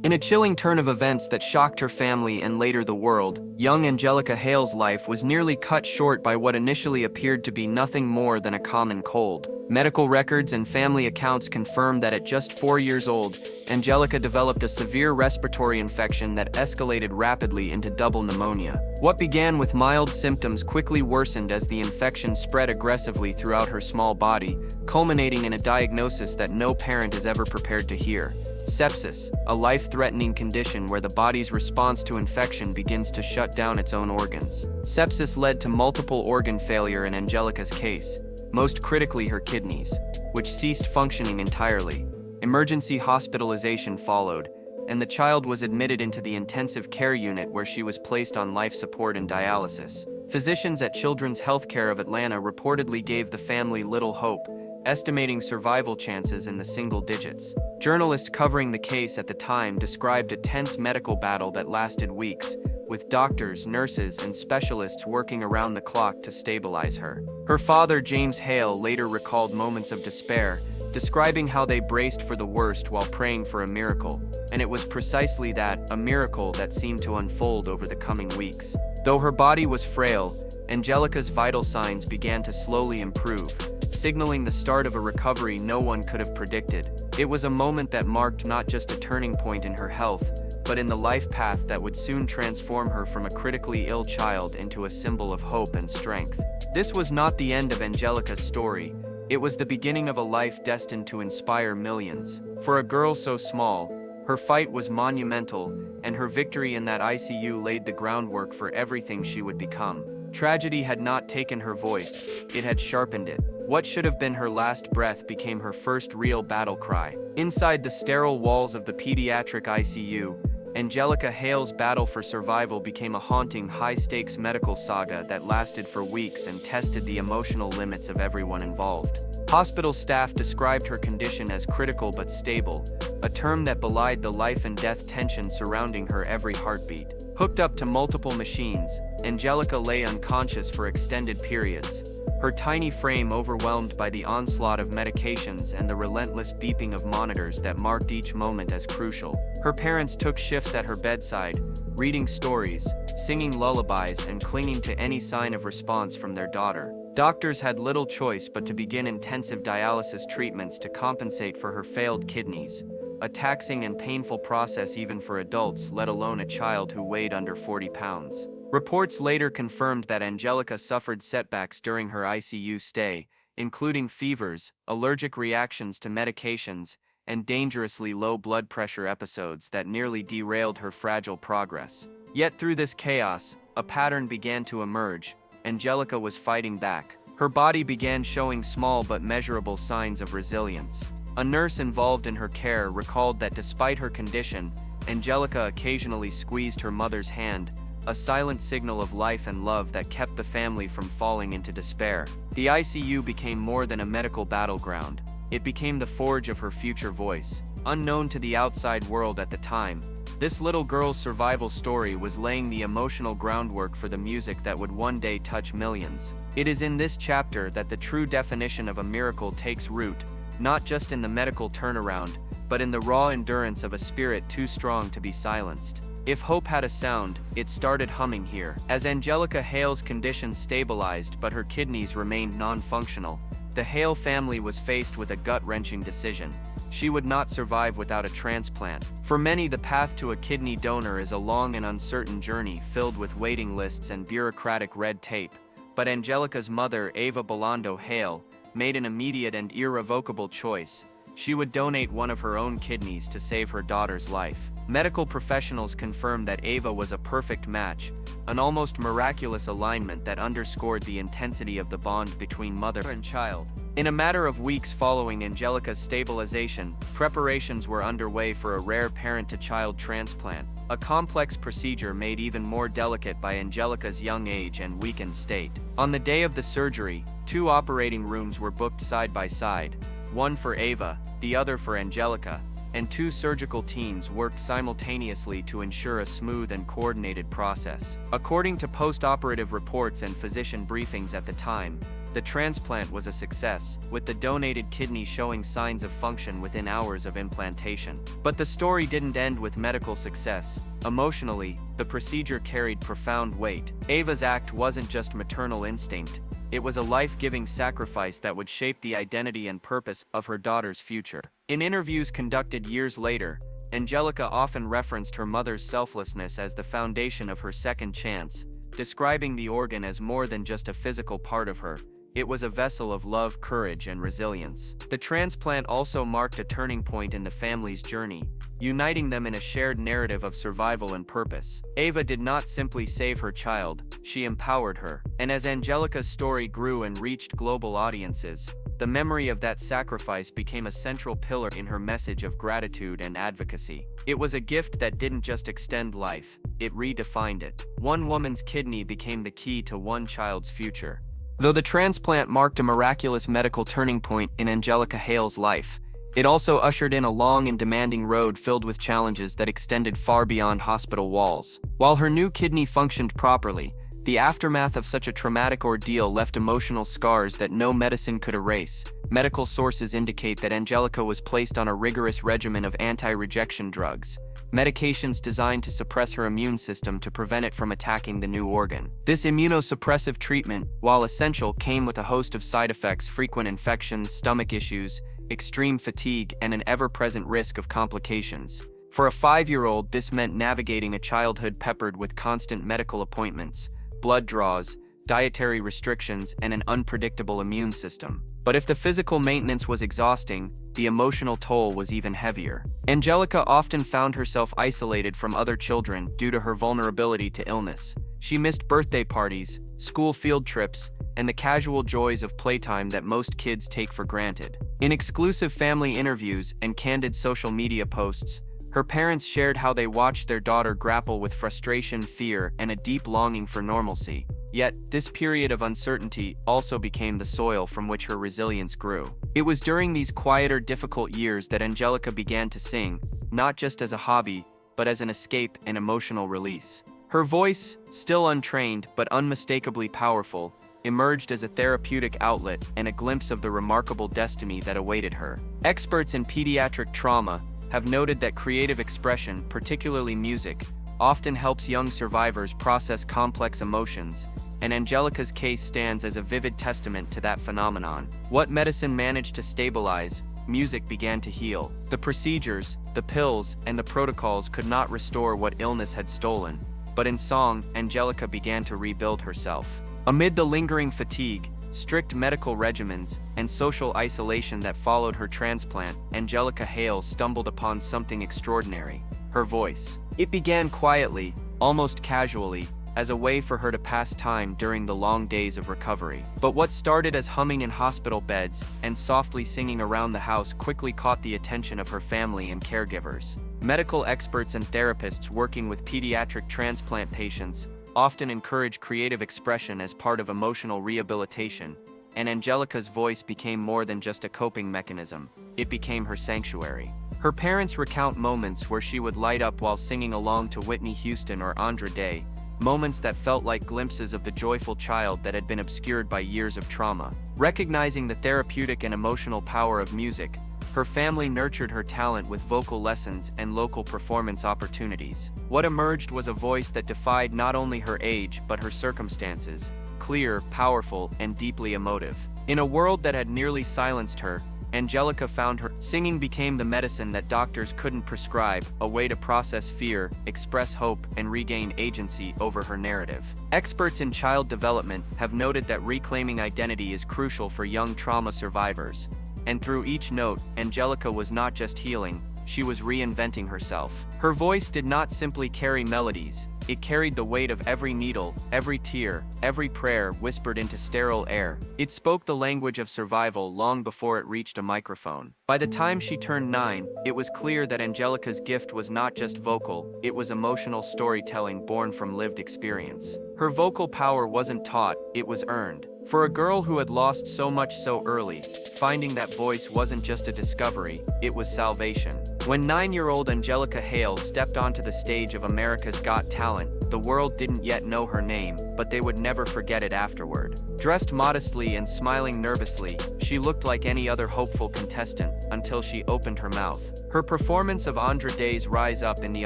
In a chilling turn of events that shocked her family and later the world, young Angelica Hale's life was nearly cut short by what initially appeared to be nothing more than a common cold. Medical records and family accounts confirmed that at just 4 years old, Angelica developed a severe respiratory infection that escalated rapidly into double pneumonia. What began with mild symptoms quickly worsened as the infection spread aggressively throughout her small body, culminating in a diagnosis that no parent is ever prepared to hear. Sepsis, a life-threatening condition where the body's response to infection begins to shut down its own organs. Sepsis led to multiple organ failure in Angelica's case, most critically her kidneys, which ceased functioning entirely. Emergency hospitalization followed, and the child was admitted into the intensive care unit where she was placed on life support and dialysis. Physicians at Children's Healthcare of Atlanta reportedly gave the family little hope, estimating survival chances in the single digits. Journalists covering the case at the time described a tense medical battle that lasted weeks, with doctors, nurses, and specialists working around the clock to stabilize her. Her father, James Hale, later recalled moments of despair, describing how they braced for the worst while praying for a miracle. And it was precisely that, a miracle, that seemed to unfold over the coming weeks. Though her body was frail, Angelica's vital signs began to slowly improve, signaling the start of a recovery no one could have predicted. It was a moment that marked not just a turning point in her health, but in the life path that would soon transform her from a critically ill child into a symbol of hope and strength. This was not the end of Angelica's story. It was the beginning of a life destined to inspire millions. For a girl so small, her fight was monumental, and her victory in that ICU laid the groundwork for everything she would become. Tragedy had not taken her voice, it had sharpened it. What should have been her last breath became her first real battle cry. Inside the sterile walls of the pediatric ICU, Angelica Hale's battle for survival became a haunting, high-stakes medical saga that lasted for weeks and tested the emotional limits of everyone involved. Hospital staff described her condition as critical but stable, a term that belied the life-and-death tension surrounding her every heartbeat. Hooked up to multiple machines, Angelica lay unconscious for extended periods, her tiny frame overwhelmed by the onslaught of medications and the relentless beeping of monitors that marked each moment as crucial. Her parents took shifts at her bedside, reading stories, singing lullabies, and clinging to any sign of response from their daughter. Doctors had little choice but to begin intensive dialysis treatments to compensate for her failed kidneys, a taxing and painful process even for adults, let alone a child who weighed under 40 pounds. Reports later confirmed that Angelica suffered setbacks during her ICU stay, including fevers, allergic reactions to medications, and dangerously low blood pressure episodes that nearly derailed her fragile progress. Yet through this chaos, a pattern began to emerge. Angelica was fighting back. Her body began showing small but measurable signs of resilience. A nurse involved in her care recalled that despite her condition, Angelica occasionally squeezed her mother's hand, a silent signal of life and love that kept the family from falling into despair. The ICU became more than a medical battleground. It became the forge of her future voice. Unknown to the outside world at the time, this little girl's survival story was laying the emotional groundwork for the music that would one day touch millions. It is in this chapter that the true definition of a miracle takes root, not just in the medical turnaround, but in the raw endurance of a spirit too strong to be silenced. If hope had a sound, it started humming here. As Angelica Hale's condition stabilized but her kidneys remained non-functional, the Hale family was faced with a gut-wrenching decision. She would not survive without a transplant. For many, the path to a kidney donor is a long and uncertain journey filled with waiting lists and bureaucratic red tape. But Angelica's mother, Ava Belando Hale, made an immediate and irrevocable choice. She would donate one of her own kidneys to save her daughter's life. Medical professionals confirmed that Ava was a perfect match, an almost miraculous alignment that underscored the intensity of the bond between mother and child. In a matter of weeks following Angelica's stabilization, preparations were underway for a rare parent-to-child transplant, a complex procedure made even more delicate by Angelica's young age and weakened state. On the day of the surgery, 2 operating rooms were booked side by side, one for Ava, the other for Angelica, and 2 surgical teams worked simultaneously to ensure a smooth and coordinated process. According to post-operative reports and physician briefings at the time, The transplant was a success, with the donated kidney showing signs of function within hours of implantation. But the story didn't end with medical success. Emotionally, the procedure carried profound weight. Ava's act wasn't just maternal instinct, it was a life-giving sacrifice that would shape the identity and purpose of her daughter's future. In interviews conducted years later, Angelica often referenced her mother's selflessness as the foundation of her second chance, describing the organ as more than just a physical part of her. It was a vessel of love, courage, and resilience. The transplant also marked a turning point in the family's journey, uniting them in a shared narrative of survival and purpose. Ava did not simply save her child, she empowered her. And as Angelica's story grew and reached global audiences, the memory of that sacrifice became a central pillar in her message of gratitude and advocacy. It was a gift that didn't just extend life, it redefined it. One woman's kidney became the key to one child's future. Though the transplant marked a miraculous medical turning point in Angelica Hale's life, it also ushered in a long and demanding road filled with challenges that extended far beyond hospital walls. While her new kidney functioned properly, the aftermath of such a traumatic ordeal left emotional scars that no medicine could erase. Medical sources indicate that Angelica was placed on a rigorous regimen of anti-rejection drugs, medications designed to suppress her immune system to prevent it from attacking the new organ. This immunosuppressive treatment, while essential, came with a host of side effects: frequent infections, stomach issues, extreme fatigue, and an ever-present risk of complications. For a 5-year-old, this meant navigating a childhood peppered with constant medical appointments, blood draws, dietary restrictions, and an unpredictable immune system. But if the physical maintenance was exhausting, the emotional toll was even heavier. Angelica often found herself isolated from other children due to her vulnerability to illness. She missed birthday parties, school field trips, and the casual joys of playtime that most kids take for granted. In exclusive family interviews and candid social media posts, her parents shared how they watched their daughter grapple with frustration, fear, and a deep longing for normalcy. Yet, this period of uncertainty also became the soil from which her resilience grew. It was during these quieter, difficult years that Angelica began to sing, not just as a hobby, but as an escape and emotional release. Her voice, still untrained but unmistakably powerful, emerged as a therapeutic outlet and a glimpse of the remarkable destiny that awaited her. Experts in pediatric trauma have noted that creative expression, particularly music, often helps young survivors process complex emotions, and Angelica's case stands as a vivid testament to that phenomenon. What medicine managed to stabilize, music began to heal. The procedures, the pills, and the protocols could not restore what illness had stolen, but in song, Angelica began to rebuild herself. Amid the lingering fatigue, strict medical regimens, and social isolation that followed her transplant, Angelica Hale stumbled upon something extraordinary: her voice. It began quietly, almost casually, as a way for her to pass time during the long days of recovery. But what started as humming in hospital beds and softly singing around the house quickly caught the attention of her family and caregivers. Medical experts and therapists working with pediatric transplant patients often encourage creative expression as part of emotional rehabilitation, and Angelica's voice became more than just a coping mechanism. It became her sanctuary. Her parents recount moments where she would light up while singing along to Whitney Houston or Andra Day, moments that felt like glimpses of the joyful child that had been obscured by years of trauma. Recognizing the therapeutic and emotional power of music, her family nurtured her talent with vocal lessons and local performance opportunities. What emerged was a voice that defied not only her age but her circumstances: clear, powerful, and deeply emotive. In a world that had nearly silenced her, Angelica found her singing became the medicine that doctors couldn't prescribe, a way to process fear, express hope, and regain agency over her narrative. Experts in child development have noted that reclaiming identity is crucial for young trauma survivors. And through each note, Angelica was not just healing, she was reinventing herself. Her voice did not simply carry melodies, it carried the weight of every needle, every tear, every prayer whispered into sterile air. It spoke the language of survival long before it reached a microphone. By the time she turned 9, it was clear that Angelica's gift was not just vocal, it was emotional storytelling born from lived experience. Her vocal power wasn't taught, it was earned. For a girl who had lost so much so early, finding that voice wasn't just a discovery, it was salvation. When 9-year-old Angelica Hale stepped onto the stage of America's Got Talent, the the world didn't yet know her name, but they would never forget it afterward. Dressed modestly and smiling nervously, she looked like any other hopeful contestant, until she opened her mouth. Her performance of Andra Day's Rise Up in the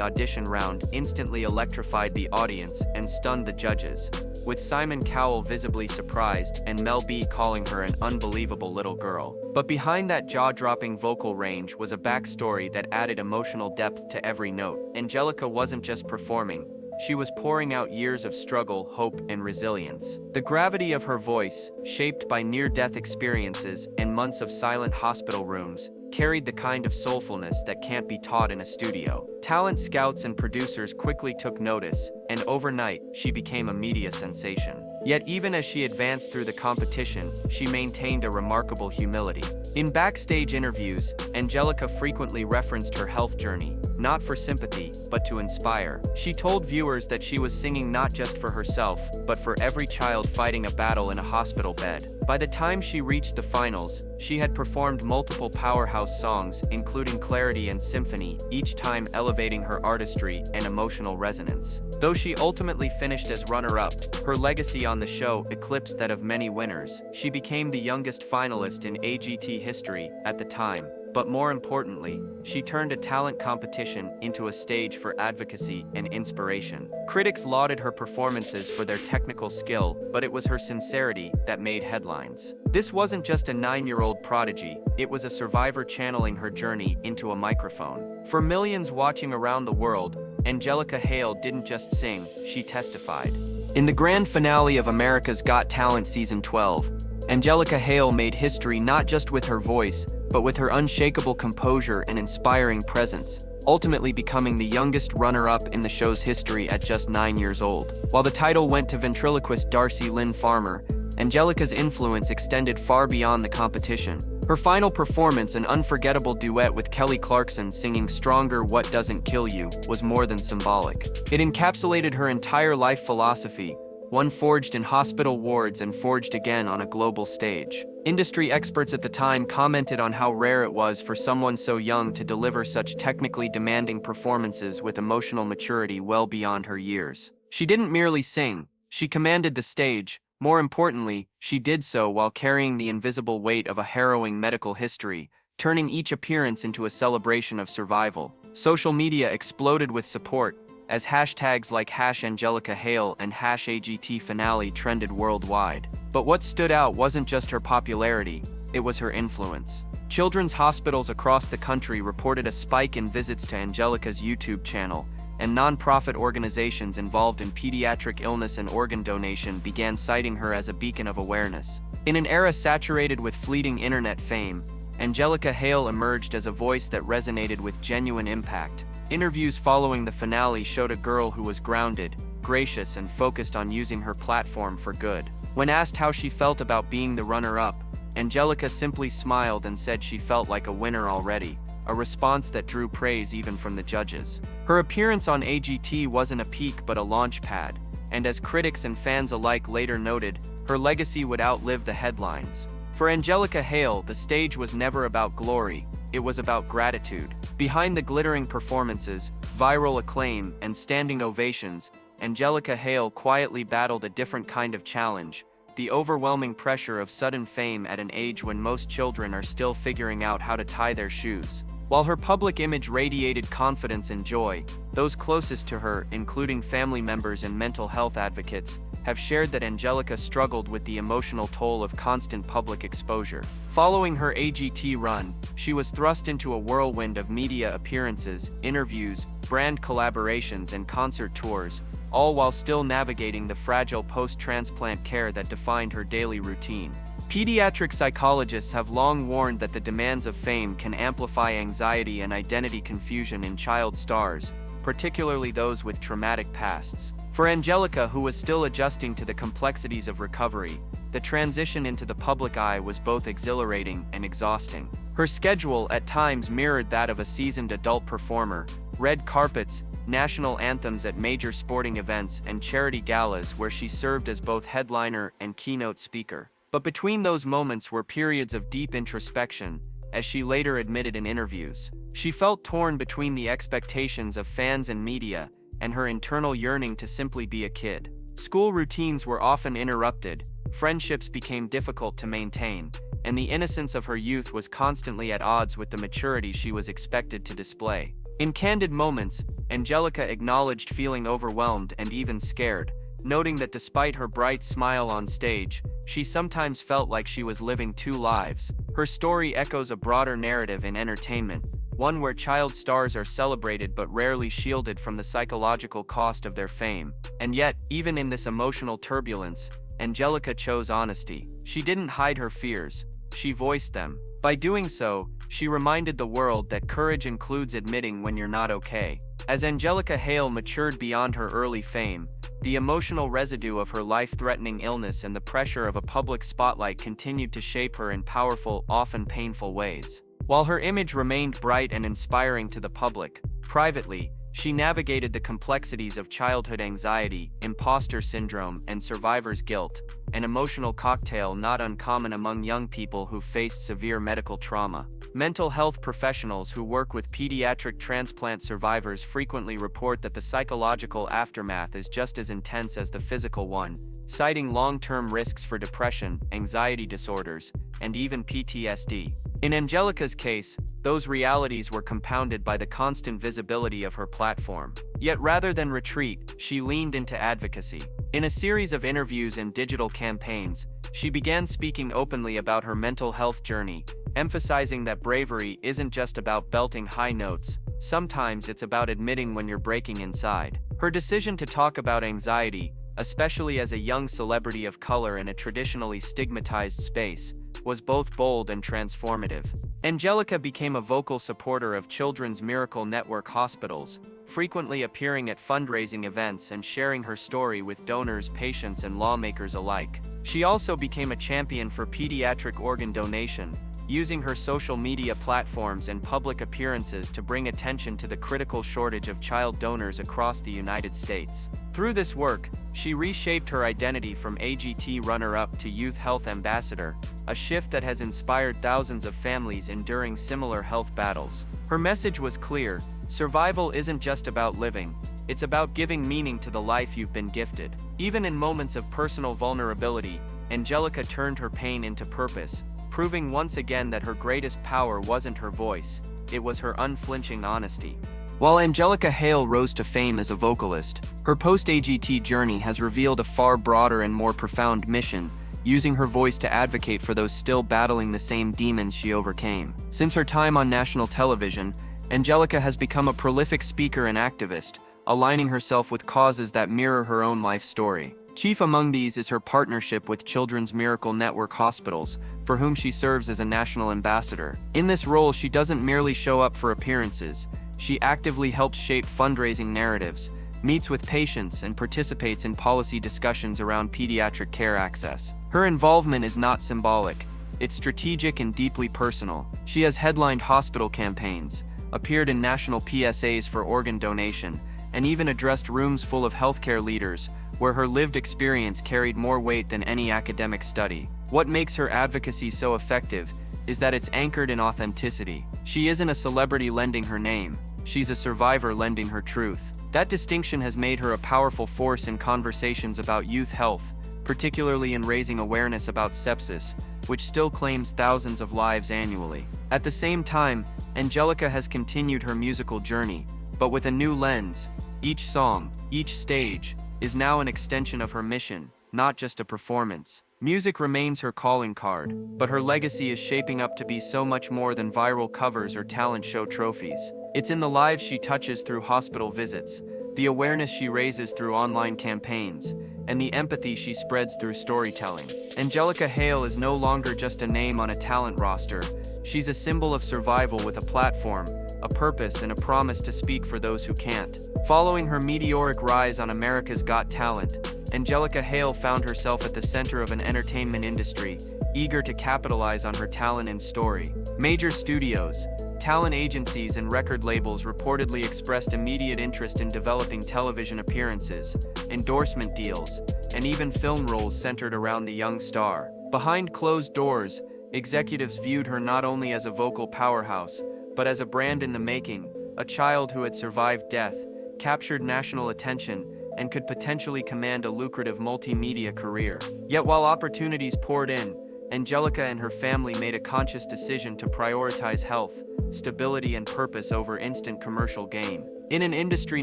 audition round instantly electrified the audience and stunned the judges, with Simon Cowell visibly surprised and Mel B calling her an unbelievable little girl. But behind that jaw-dropping vocal range was a backstory that added emotional depth to every note. Angelica wasn't just performing, she was pouring out years of struggle, hope, and resilience. The gravity of her voice, shaped by near-death experiences and months of silent hospital rooms, carried the kind of soulfulness that can't be taught in a studio. Talent scouts and producers quickly took notice, and overnight, she became a media sensation. Yet even as she advanced through the competition, she maintained a remarkable humility. In backstage interviews, Angelica frequently referenced her health journey, not for sympathy, but to inspire. She told viewers that she was singing not just for herself, but for every child fighting a battle in a hospital bed. By the time she reached the finals, she had performed multiple powerhouse songs, including Clarity and Symphony, each time elevating her artistry and emotional resonance. Though she ultimately finished as runner-up, her legacy on the show eclipsed that of many winners. She became the youngest finalist in AGT history at the time. But more importantly, she turned a talent competition into a stage for advocacy and inspiration. Critics lauded her performances for their technical skill, but it was her sincerity that made headlines. This wasn't just a 9-year-old prodigy, it was a survivor channeling her journey into a microphone. For millions watching around the world, Angelica Hale didn't just sing, she testified. In the grand finale of America's Got Talent Season 12, Angelica Hale made history not just with her voice, but with her unshakable composure and inspiring presence, ultimately becoming the youngest runner-up in the show's history at just 9 years old. While the title went to ventriloquist Darcy Lynn Farmer, Angelica's influence extended far beyond the competition. Her final performance, an unforgettable duet with Kelly Clarkson singing Stronger What Doesn't Kill You, was more than symbolic. It encapsulated her entire life philosophy, one forged in hospital wards and forged again on a global stage. Industry experts at the time commented on how rare it was for someone so young to deliver such technically demanding performances with emotional maturity well beyond her years. She didn't merely sing, she commanded the stage. More importantly, she did so while carrying the invisible weight of a harrowing medical history, turning each appearance into a celebration of survival. Social media exploded with support, as hashtags like #AngelicaHale and #AGTFinale trended worldwide. But what stood out wasn't just her popularity, it was her influence. Children's hospitals across the country reported a spike in visits to Angelica's YouTube channel, and non-profit organizations involved in pediatric illness and organ donation began citing her as a beacon of awareness. In an era saturated with fleeting internet fame, Angelica Hale emerged as a voice that resonated with genuine impact. Interviews following the finale showed a girl who was grounded, gracious, and focused on using her platform for good. When asked how she felt about being the runner-up, Angelica simply smiled and said she felt like a winner already, a response that drew praise even from the judges. Her appearance on AGT wasn't a peak but a launch pad, and as critics and fans alike later noted, her legacy would outlive the headlines. For Angelica Hale, the stage was never about glory, it was about gratitude. Behind the glittering performances, viral acclaim, and standing ovations, Angelica Hale quietly battled a different kind of challenge, the overwhelming pressure of sudden fame at an age when most children are still figuring out how to tie their shoes. While her public image radiated confidence and joy, those closest to her, including family members and mental health advocates, have shared that Angelica struggled with the emotional toll of constant public exposure. Following her AGT run, she was thrust into a whirlwind of media appearances, interviews, brand collaborations, and concert tours, all while still navigating the fragile post-transplant care that defined her daily routine. Pediatric psychologists have long warned that the demands of fame can amplify anxiety and identity confusion in child stars, particularly those with traumatic pasts. For Angelica, who was still adjusting to the complexities of recovery, the transition into the public eye was both exhilarating and exhausting. Her schedule at times mirrored that of a seasoned adult performer: red carpets, national anthems at major sporting events, and charity galas where she served as both headliner and keynote speaker. But between those moments were periods of deep introspection, as she later admitted in interviews. She felt torn between the expectations of fans and media, and her internal yearning to simply be a kid. School routines were often interrupted, friendships became difficult to maintain, and the innocence of her youth was constantly at odds with the maturity she was expected to display. In candid moments, Angelica acknowledged feeling overwhelmed and even scared, noting that despite her bright smile on stage, she sometimes felt like she was living two lives. Her story echoes a broader narrative in entertainment, one where child stars are celebrated but rarely shielded from the psychological cost of their fame. And yet, even in this emotional turbulence, Angelica chose honesty. She didn't hide her fears, she voiced them. By doing so, she reminded the world that courage includes admitting when you're not okay. As Angelica Hale matured beyond her early fame, the emotional residue of her life-threatening illness and the pressure of a public spotlight continued to shape her in powerful, often painful ways. While her image remained bright and inspiring to the public, privately, she navigated the complexities of childhood anxiety, imposter syndrome, and survivor's guilt, an emotional cocktail not uncommon among young people who faced severe medical trauma. Mental health professionals who work with pediatric transplant survivors frequently report that the psychological aftermath is just as intense as the physical one, citing long-term risks for depression, anxiety disorders, and even PTSD. In Angelica's case, those realities were compounded by the constant visibility of her platform. Yet rather than retreat, she leaned into advocacy. In a series of interviews and digital campaigns, she began speaking openly about her mental health journey, emphasizing that bravery isn't just about belting high notes, sometimes it's about admitting when you're breaking inside. Her decision to talk about anxiety, especially as a young celebrity of color in a traditionally stigmatized space, was both bold and transformative. Angelica became a vocal supporter of Children's Miracle Network hospitals, frequently appearing at fundraising events and sharing her story with donors, patients, and lawmakers alike. She also became a champion for pediatric organ donation, using her social media platforms and public appearances to bring attention to the critical shortage of child donors across the United States. Through this work, she reshaped her identity from AGT runner-up to youth health ambassador, a shift that has inspired thousands of families enduring similar health battles. Her message was clear: survival isn't just about living, it's about giving meaning to the life you've been gifted. Even in moments of personal vulnerability, Angelica turned her pain into purpose, proving once again that her greatest power wasn't her voice, it was her unflinching honesty. While Angelica Hale rose to fame as a vocalist, her post-AGT journey has revealed a far broader and more profound mission, using her voice to advocate for those still battling the same demons she overcame. Since her time on national television, Angelica has become a prolific speaker and activist, aligning herself with causes that mirror her own life story. Chief among these is her partnership with Children's Miracle Network hospitals, for whom she serves as a national ambassador. In this role, she doesn't merely show up for appearances, she actively helps shape fundraising narratives, meets with patients, and participates in policy discussions around pediatric care access. Her involvement is not symbolic, it's strategic and deeply personal. She has headlined hospital campaigns, appeared in national PSAs for organ donation, and even addressed rooms full of healthcare leaders, where her lived experience carried more weight than any academic study. What makes her advocacy so effective is that it's anchored in authenticity. She isn't a celebrity lending her name, she's a survivor lending her truth. That distinction has made her a powerful force in conversations about youth health, particularly in raising awareness about sepsis, which still claims thousands of lives annually. At the same time, Angelica has continued her musical journey, but with a new lens. Each song, each stage, is now an extension of her mission, not just a performance. Music remains her calling card, but her legacy is shaping up to be so much more than viral covers or talent show trophies. It's in the lives she touches through hospital visits, the awareness she raises through online campaigns, and the empathy she spreads through storytelling. Angelica Hale is no longer just a name on a talent roster, she's a symbol of survival with a platform, a purpose, and a promise to speak for those who can't. Following her meteoric rise on America's Got Talent, Angelica Hale found herself at the center of an entertainment industry, eager to capitalize on her talent and story. Major studios, talent agencies, and record labels reportedly expressed immediate interest in developing television appearances, endorsement deals, and even film roles centered around the young star. Behind closed doors, executives viewed her not only as a vocal powerhouse, but as a brand in the making, a child who had survived death, captured national attention, and could potentially command a lucrative multimedia career. Yet while opportunities poured in, Angelica and her family made a conscious decision to prioritize health, stability, and purpose over instant commercial gain. In an industry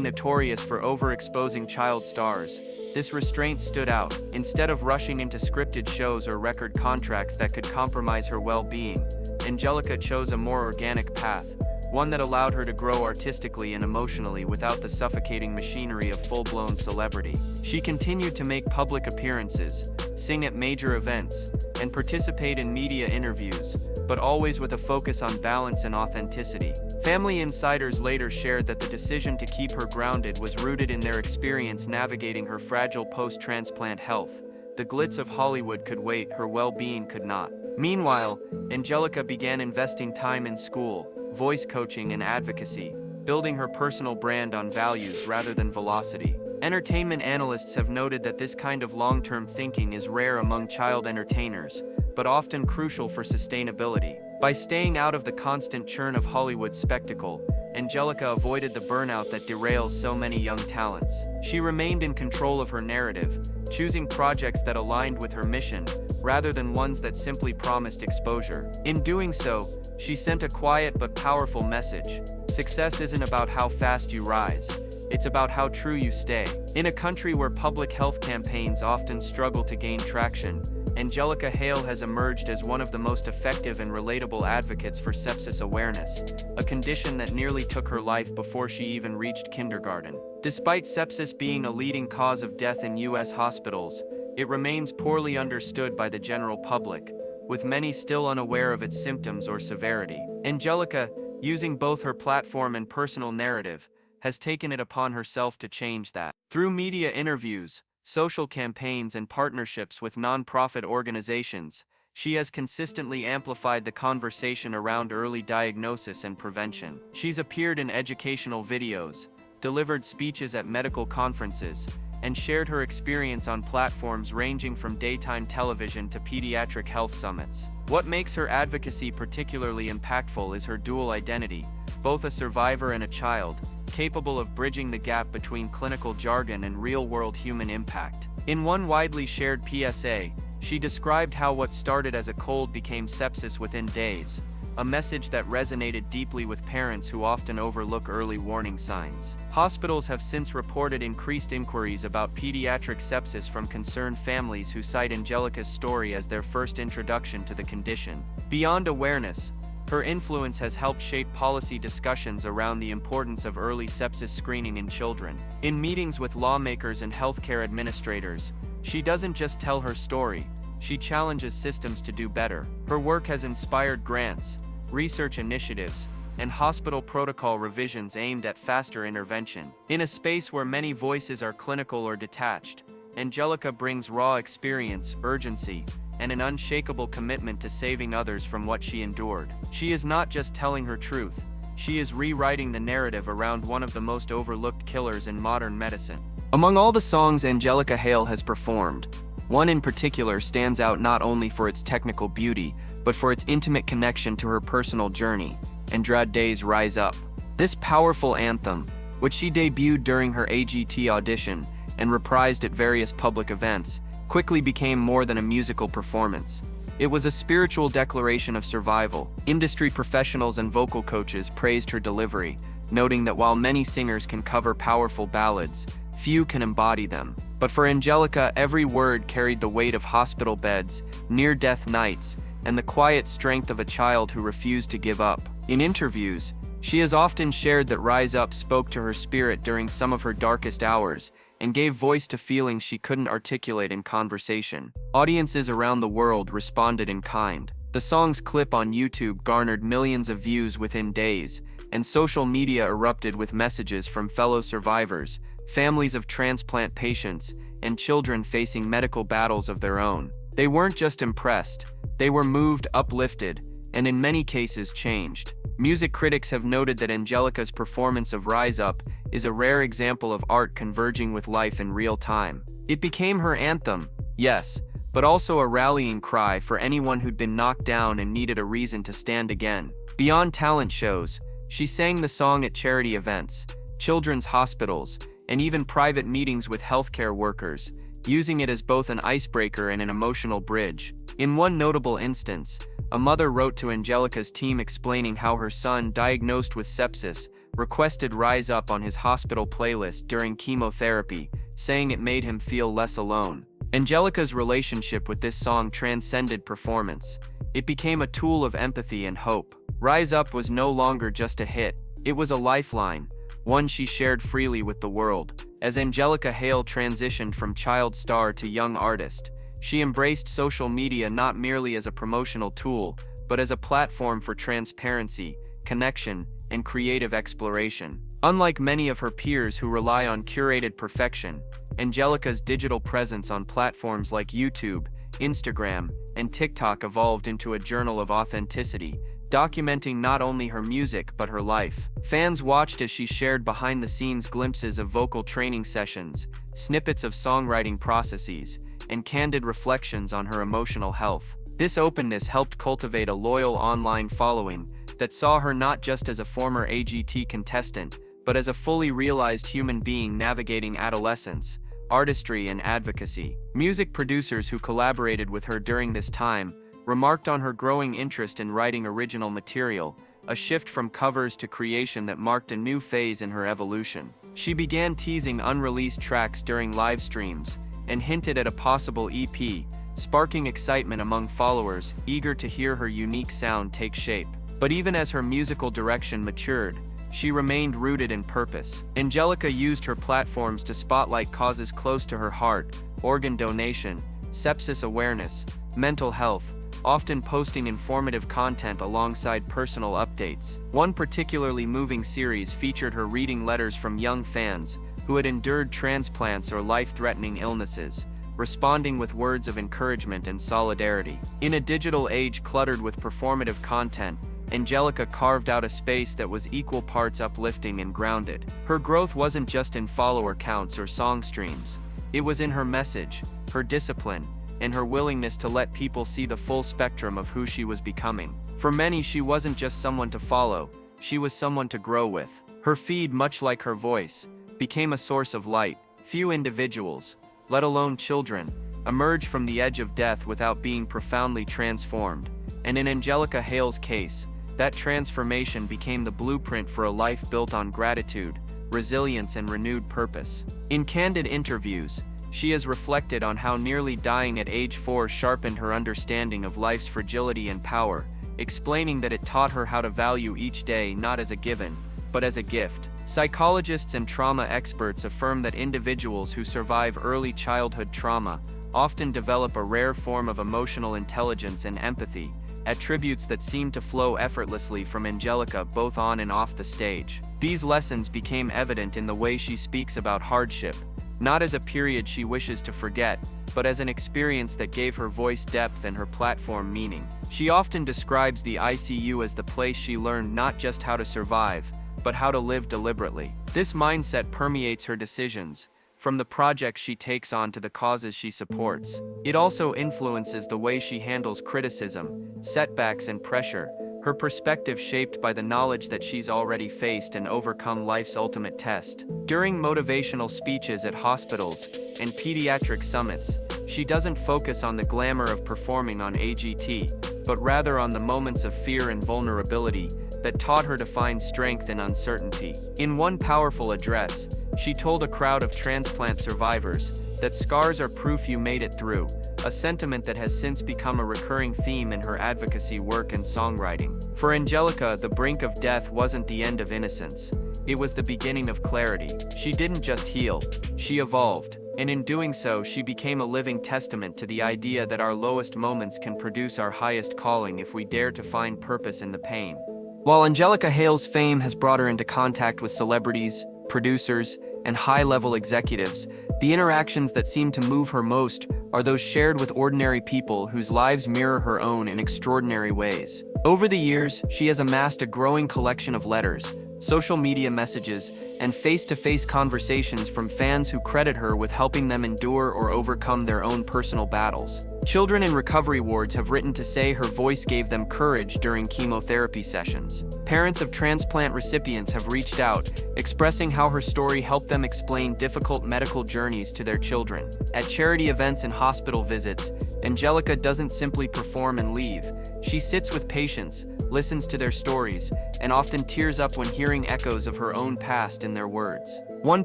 notorious for overexposing child stars, this restraint stood out. Instead of rushing into scripted shows or record contracts that could compromise her well-being, Angelica chose a more organic path, one that allowed her to grow artistically and emotionally without the suffocating machinery of full-blown celebrity. She continued to make public appearances, sing at major events, and participate in media interviews, but always with a focus on balance and authenticity. Family insiders later shared that the decision to keep her grounded was rooted in their experience navigating her fragile post-transplant health. The glitz of Hollywood could wait, her well-being could not. Meanwhile, Angelica began investing time in school, voice coaching, and advocacy, building her personal brand on values rather than velocity. Entertainment analysts have noted that this kind of long-term thinking is rare among child entertainers, but often crucial for sustainability. By staying out of the constant churn of Hollywood spectacle, Angelica avoided the burnout that derails so many young talents. She remained in control of her narrative, choosing projects that aligned with her mission, rather than ones that simply promised exposure. In doing so, she sent a quiet but powerful message. Success isn't about how fast you rise. It's about how true you stay. In a country where public health campaigns often struggle to gain traction, Angelica Hale has emerged as one of the most effective and relatable advocates for sepsis awareness, a condition that nearly took her life before she even reached kindergarten. Despite sepsis being a leading cause of death in U.S. hospitals, it remains poorly understood by the general public, with many still unaware of its symptoms or severity. Angelica, using both her platform and personal narrative, has taken it upon herself to change that. Through media interviews, social campaigns, and partnerships with nonprofit organizations, she has consistently amplified the conversation around early diagnosis and prevention. She's appeared in educational videos, delivered speeches at medical conferences, and shared her experience on platforms ranging from daytime television to pediatric health summits. What makes her advocacy particularly impactful is her dual identity, both a survivor and a child, capable of bridging the gap between clinical jargon and real-world human impact. In one widely shared PSA, she described how what started as a cold became sepsis within days, a message that resonated deeply with parents who often overlook early warning signs. Hospitals have since reported increased inquiries about pediatric sepsis from concerned families who cite Angelica's story as their first introduction to the condition. Beyond awareness, her influence has helped shape policy discussions around the importance of early sepsis screening in children. In meetings with lawmakers and healthcare administrators, she doesn't just tell her story, she challenges systems to do better. Her work has inspired grants, research initiatives, and hospital protocol revisions aimed at faster intervention. In a space where many voices are clinical or detached, Angelica brings raw experience, urgency, and an unshakable commitment to saving others from what she endured. She is not just telling her truth, she is rewriting the narrative around one of the most overlooked killers in modern medicine. Among all the songs Angelica Hale has performed, one in particular stands out not only for its technical beauty, but for its intimate connection to her personal journey, Andrade Day's Rise Up. This powerful anthem, which she debuted during her AGT audition and reprised at various public events, quickly became more than a musical performance. It was a spiritual declaration of survival. Industry professionals and vocal coaches praised her delivery, noting that while many singers can cover powerful ballads, few can embody them. But for Angelica, every word carried the weight of hospital beds, near-death nights, and the quiet strength of a child who refused to give up. In interviews, she has often shared that Rise Up spoke to her spirit during some of her darkest hours, and gave voice to feelings she couldn't articulate in conversation. Audiences around the world responded in kind. The song's clip on YouTube garnered millions of views within days, and social media erupted with messages from fellow survivors, families of transplant patients, and children facing medical battles of their own. They weren't just impressed, they were moved, uplifted, and in many cases changed. Music critics have noted that Angelica's performance of Rise Up is a rare example of art converging with life in real time. It became her anthem, yes, but also a rallying cry for anyone who'd been knocked down and needed a reason to stand again. Beyond talent shows, she sang the song at charity events, children's hospitals, and even private meetings with healthcare workers, using it as both an icebreaker and an emotional bridge. In one notable instance, a mother wrote to Angelica's team explaining how her son, diagnosed with sepsis, requested Rise Up on his hospital playlist during chemotherapy, saying it made him feel less alone. Angelica's relationship with this song transcended performance. It became a tool of empathy and hope. Rise Up was no longer just a hit, it was a lifeline, one she shared freely with the world. As Angelica Hale transitioned from child star to young artist, she embraced social media not merely as a promotional tool, but as a platform for transparency, connection, and creative exploration. Unlike many of her peers who rely on curated perfection, Angelica's digital presence on platforms like YouTube, Instagram, and TikTok evolved into a journal of authenticity, documenting not only her music but her life. Fans watched as she shared behind-the-scenes glimpses of vocal training sessions, snippets of songwriting processes, and candid reflections on her emotional health. This openness helped cultivate a loyal online following that saw her not just as a former AGT contestant, but as a fully realized human being navigating adolescence, artistry, and advocacy. Music producers who collaborated with her during this time remarked on her growing interest in writing original material, a shift from covers to creation that marked a new phase in her evolution. She began teasing unreleased tracks during live streams and hinted at a possible EP, sparking excitement among followers eager to hear her unique sound take shape. But even as her musical direction matured, she remained rooted in purpose. Angelica used her platforms to spotlight causes close to her heart: organ donation, sepsis awareness, mental health, often posting informative content alongside personal updates. One particularly moving series featured her reading letters from young fans who had endured transplants or life-threatening illnesses, responding with words of encouragement and solidarity. In a digital age cluttered with performative content, Angelica carved out a space that was equal parts uplifting and grounded. Her growth wasn't just in follower counts or song streams. It was in her message, her discipline, and her willingness to let people see the full spectrum of who she was becoming. For many, she wasn't just someone to follow, she was someone to grow with. Her feed, much like her voice, became a source of light. Few individuals, let alone children, emerge from the edge of death without being profoundly transformed. And in Angelica Hale's case, that transformation became the blueprint for a life built on gratitude, resilience, and renewed purpose. In candid interviews, she has reflected on how nearly dying at age 4 sharpened her understanding of life's fragility and power, explaining that it taught her how to value each day not as a given, but as a gift. Psychologists and trauma experts affirm that individuals who survive early childhood trauma often develop a rare form of emotional intelligence and empathy, attributes that seem to flow effortlessly from Angelica both on and off the stage. These lessons became evident in the way she speaks about hardship, not as a period she wishes to forget, but as an experience that gave her voice depth and her platform meaning. She often describes the ICU as the place she learned not just how to survive, but how to live deliberately. This mindset permeates her decisions, from the projects she takes on to the causes she supports. It also influences the way she handles criticism, setbacks, and pressure, her perspective shaped by the knowledge that she's already faced and overcome life's ultimate test. During motivational speeches at hospitals and pediatric summits, she doesn't focus on the glamour of performing on AGT, but rather on the moments of fear and vulnerability that taught her to find strength in uncertainty. In one powerful address, she told a crowd of transplant survivors that scars are proof you made it through, a sentiment that has since become a recurring theme in her advocacy work and songwriting. For Angelica, the brink of death wasn't the end of innocence. It was the beginning of clarity. She didn't just heal, she evolved. And in doing so, she became a living testament to the idea that our lowest moments can produce our highest calling if we dare to find purpose in the pain. While Angelica Hale's fame has brought her into contact with celebrities, producers, and high-level executives, the interactions that seem to move her most are those shared with ordinary people whose lives mirror her own in extraordinary ways. Over the years, she has amassed a growing collection of letters, social media messages, and face-to-face conversations from fans who credit her with helping them endure or overcome their own personal battles. Children in recovery wards have written to say her voice gave them courage during chemotherapy sessions. Parents of transplant recipients have reached out, expressing how her story helped them explain difficult medical journeys to their children. At charity events and hospital visits, Angelica doesn't simply perform and leave. She sits with patients, listens to their stories, and often tears up when hearing echoes of her own past in their words. One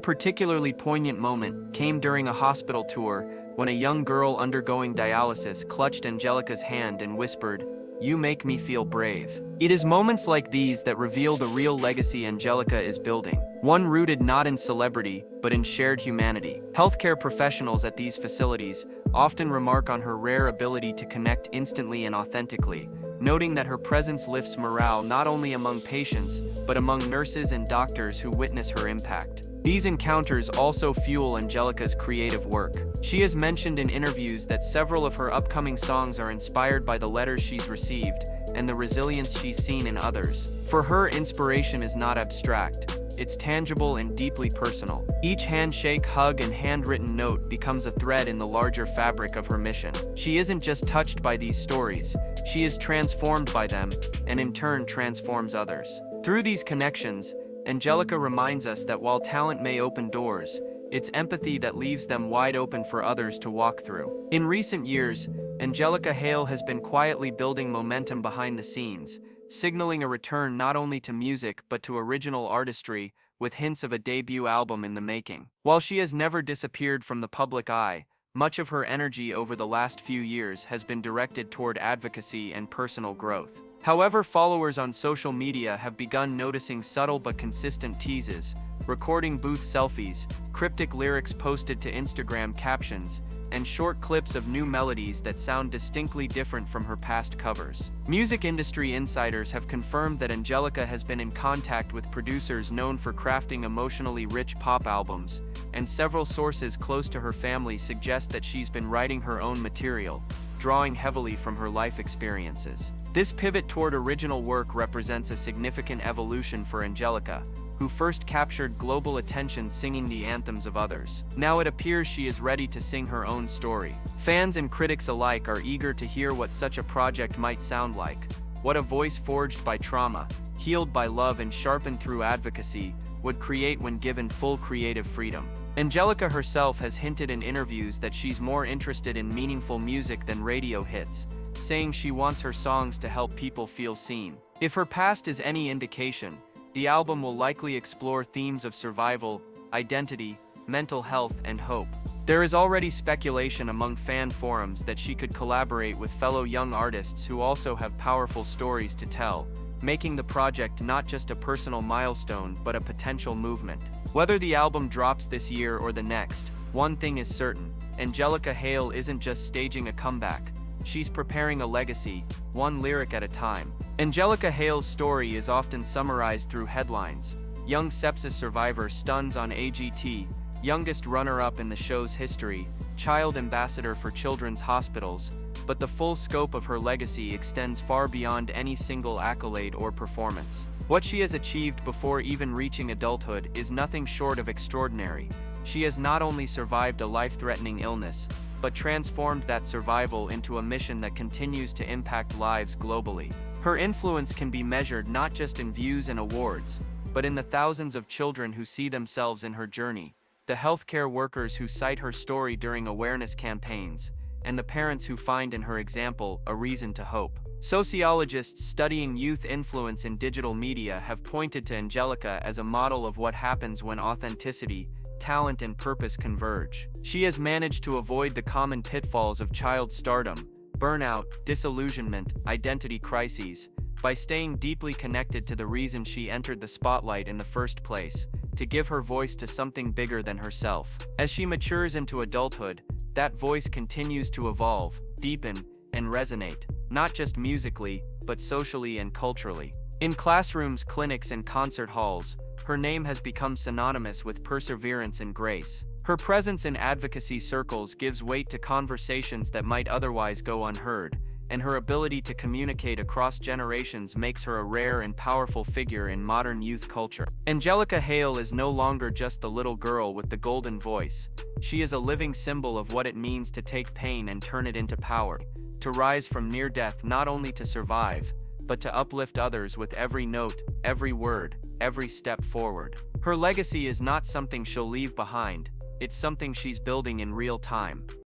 particularly poignant moment came during a hospital tour when a young girl undergoing dialysis clutched Angelica's hand and whispered, "You make me feel brave." It is moments like these that reveal the real legacy Angelica is building, one rooted not in celebrity, but in shared humanity. Healthcare professionals at these facilities often remark on her rare ability to connect instantly and authentically, noting that her presence lifts morale not only among patients, but among nurses and doctors who witness her impact. These encounters also fuel Angelica's creative work. She has mentioned in interviews that several of her upcoming songs are inspired by the letters she's received and the resilience she's seen in others. For her, inspiration is not abstract. It's tangible and deeply personal. Each handshake, hug, and handwritten note becomes a thread in the larger fabric of her mission. She isn't just touched by these stories, she is transformed by them, and in turn transforms others. Through these connections, Angelica reminds us that while talent may open doors, it's empathy that leaves them wide open for others to walk through. In recent years, Angelica Hale has been quietly building momentum behind the scenes, signaling a return not only to music but to original artistry, with hints of a debut album in the making. While she has never disappeared from the public eye, much of her energy over the last few years has been directed toward advocacy and personal growth. However, followers on social media have begun noticing subtle but consistent teases, recording booth selfies, cryptic lyrics posted to Instagram captions, and short clips of new melodies that sound distinctly different from her past covers. Music industry insiders have confirmed that Angelica has been in contact with producers known for crafting emotionally rich pop albums, and several sources close to her family suggest that she's been writing her own material, drawing heavily from her life experiences. This pivot toward original work represents a significant evolution for Angelica, who first captured global attention singing the anthems of others. Now it appears she is ready to sing her own story. Fans and critics alike are eager to hear what such a project might sound like, what a voice forged by trauma, healed by love, and sharpened through advocacy would create when given full creative freedom. Angelica herself has hinted in interviews that she's more interested in meaningful music than radio hits, saying she wants her songs to help people feel seen. If her past is any indication, the album will likely explore themes of survival, identity, mental health, and hope. There is already speculation among fan forums that she could collaborate with fellow young artists who also have powerful stories to tell, making the project not just a personal milestone but a potential movement. Whether the album drops this year or the next, one thing is certain: Angelica Hale isn't just staging a comeback. She's preparing a legacy, one lyric at a time. Angelica Hale's story is often summarized through headlines: young sepsis survivor stuns on AGT, youngest runner-up in the show's history, child ambassador for children's hospitals, but the full scope of her legacy extends far beyond any single accolade or performance. What she has achieved before even reaching adulthood is nothing short of extraordinary. She has not only survived a life-threatening illness, but transformed that survival into a mission that continues to impact lives globally. Her influence can be measured not just in views and awards, but in the thousands of children who see themselves in her journey, the healthcare workers who cite her story during awareness campaigns, and the parents who find in her example a reason to hope. Sociologists studying youth influence in digital media have pointed to Angelica as a model of what happens when authenticity, talent, and purpose converge. She has managed to avoid the common pitfalls of child stardom, burnout, disillusionment, identity crises, by staying deeply connected to the reason she entered the spotlight in the first place, to give her voice to something bigger than herself. As she matures into adulthood, that voice continues to evolve, deepen, and resonate, not just musically, but socially and culturally. In classrooms, clinics, and concert halls, her name has become synonymous with perseverance and grace. Her presence in advocacy circles gives weight to conversations that might otherwise go unheard, and her ability to communicate across generations makes her a rare and powerful figure in modern youth culture. Angelica Hale is no longer just the little girl with the golden voice. She is a living symbol of what it means to take pain and turn it into power, to rise from near death not only to survive, but to uplift others with every note, every word, every step forward. Her legacy is not something she'll leave behind, it's something she's building in real time.